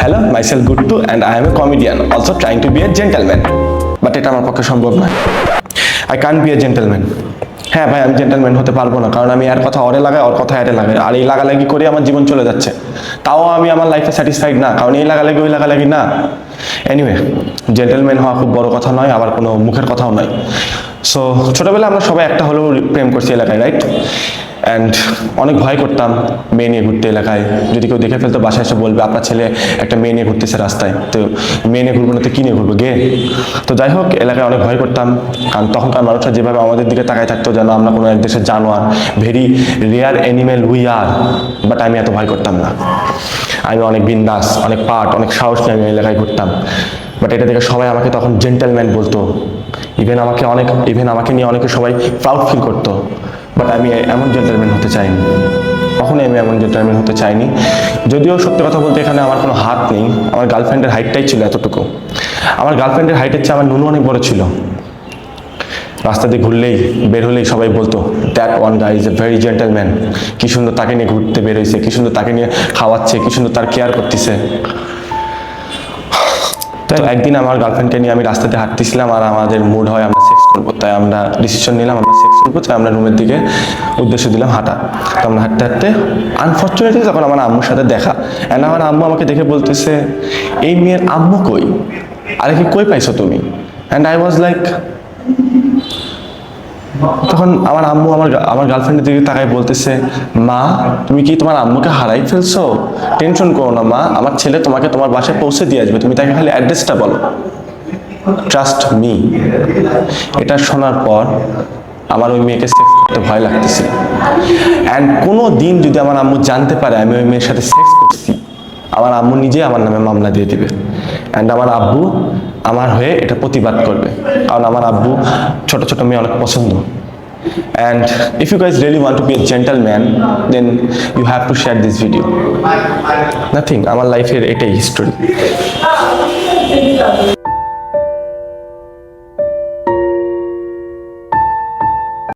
hello, myself Guttu and I am a comedian, also trying to be a gentleman. But এটা আমার পক্ষে সম্ভব নয়। I can't be a gentleman. হ্যাঁ ভাই, আমি জেন্টলম্যান হতে পারবো না, কারণ আমি এর কথা অরে লাগাই, ওর কথা এরে লাগাই, আর এই লাগালাগি করে আমার জীবন চলে যাচ্ছে। তাও আমি আমার লাইফে স্যাটিসফাইড না, কারণ এই লাগালাগি ওই লাগালাগি না। এনিওয়ে, জেন্টলম্যান হওয়া খুব বড় কথা নয়, আবার কোনো মুখের কথাও নয়। সো ছোটোবেলায় আমরা সবাই একটা হলেও প্রেম করছি এলাকায়, রাইট? অ্যান্ড অনেক ভয় করতাম মেয়ে নিয়ে ঘুরতে এলাকায়। যদি কেউ দেখে ফেলতো, বাসায় এসে বলবে আপনার ছেলে একটা মেয়ে নিয়ে ঘুরতেছে রাস্তায়, তো মেয়ে নিয়ে ঘুরবো না তো কী নিয়ে ঘুরবো, গে? তো যাই হোক, এলাকায় অনেক ভয় করতাম, কারণ তখনকার মানুষরা যেভাবে আমাদের দিকে তাকায় থাকতো যেন আমরা কোনো এক দেশের জানোয়ার, very rare animal we are. But আমি এত ভয় করতাম না, আমি অনেক বিন্দাস, অনেক পাট, অনেক সাহস নিয়ে আমি এলাকায় ঘুরতাম। বাট এটা দেখে সবাই আমাকে তখন জেন্টলম্যান বলতো, ইভেন আমাকে নিয়ে অনেকে সবাই প্রাউড ফিল করতো। বাট আমি এমন জেন্টলম্যান হতে চাইনি, কখনোই আমি এমন জেন্টলম্যান হতে চাইনি। যদিও সত্যি কথা বলতে এখানে আমার কোনো হাত নেই, আমার গার্লফ্রেন্ডের হাইটটাই ছিল এতটুকু। আমার গার্লফ্রেন্ডের হাইটের চেয়ে আমার নুনু অনেক বড় ছিল। রাস্তা দিয়ে ঘুরলেই, বের হলেই সবাই বলতো that one guy is a very gentleman. কি সুন্দর তাকে নিয়ে ঘুরতে বের হয়েছে, কি সুন্দর তাকে নিয়ে খাওয়াচ্ছে, কি সুন্দর তার কেয়ার করতেছে। তো একদিন আমার গার্লফ্রেন্ডকে নিয়ে আমি রাস্তাতে হাঁটতেছিলাম, আর আমাদের মুড হয় আমরা সেক্স করবো, তাই আমরা ডিসিশন নিলাম আমরা সেক্স করবো, তাই আমরা রুমের দিকে উদ্দেশ্য দিলাম হাঁটা। তো আমরা হাঁটতে হাঁটতে আনফর্চুনেটলি তখন আমার আম্মুর সাথে দেখা, অ্যান্ড আমার আম্মু আমাকে দেখে বলতেছে এই মেয়ের আম্মু কই, আরে কি কই পাইছো তুমি? অ্যান্ড আই ওয়াজ লাইক, তখন আমার আম্মু আমার গার্লফ্রেন্ডের দিকে তাকায় বলতেছে মা তুমি কি তোমার আম্মুকে হারাই ফেলছো? টেনশন করো না মা, আমার ছেলে তোমাকে তোমার বাসায় পৌঁছে দিয়ে আসবে, তুমি তাকে খালি অ্যাড্রেসটা বলো, ট্রাস্ট মি। এটা শোনার পর আমার ওই মেয়েকে সেক্স করতে ভয় লাগতেছিল। অ্যান্ড কোনো দিন যদি আমার আম্মু জানতে পারে আমি ওই মেয়ের সাথে সেক্স করছি, আমার আম্মু নিজে আমার নামে মামলা দিয়ে দিবে। অ্যান্ড আমার আব্বু আমার হয়ে এটা প্রতিবাদ করবে, কারণ আমার আব্বু ছোট ছোট মেয়ে অনেক পছন্দ। And if you guys really want to be a gentleman, then you have to share this video. Nothing, আমার লাইফের এটাই হিস্টোরি।